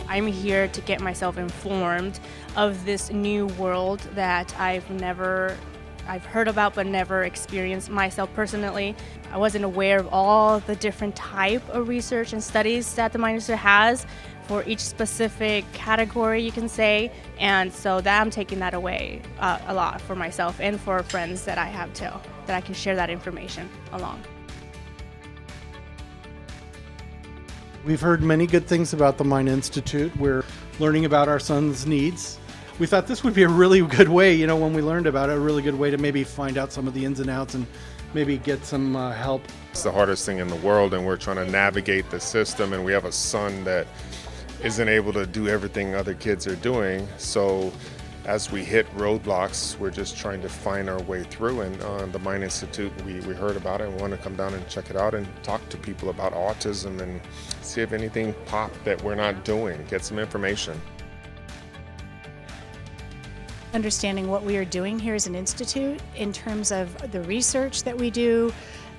I'm here to get myself informed of this new world that I've heard about but never experienced myself personally. I wasn't aware of all the different type of research and studies that the Mine Institute has for each specific category, you can say, and so that I'm taking that away a lot for myself and for friends that I have too, that I can share that information along. We've heard many good things about the Mine Institute. We're learning about our son's needs. We thought this would be a really good way, when we learned about it, a really good way to maybe find out some of the ins and outs and maybe get some help. It's the hardest thing in the world, and we're trying to navigate the system, and we have a son that isn't able to do everything other kids are doing. So as we hit roadblocks, we're just trying to find our way through. And the Mine Institute, we heard about it and want to come down and check it out and talk to people about autism and see if anything popped that we're not doing, get some information. Understanding what we are doing here as an institute in terms of the research that we do,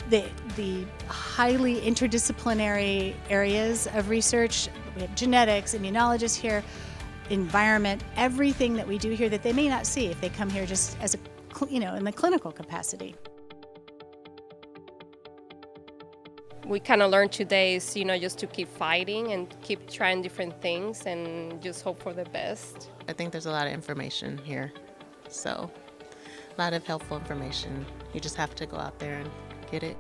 the highly interdisciplinary areas of research. We have genetics, immunologists here, environment, everything that we do here that they may not see if they come here just as in the clinical capacity. We kind of learned 2 days, just to keep fighting and keep trying different things and just hope for the best. I think there's a lot of information here, so a lot of helpful information. You just have to go out there and get it.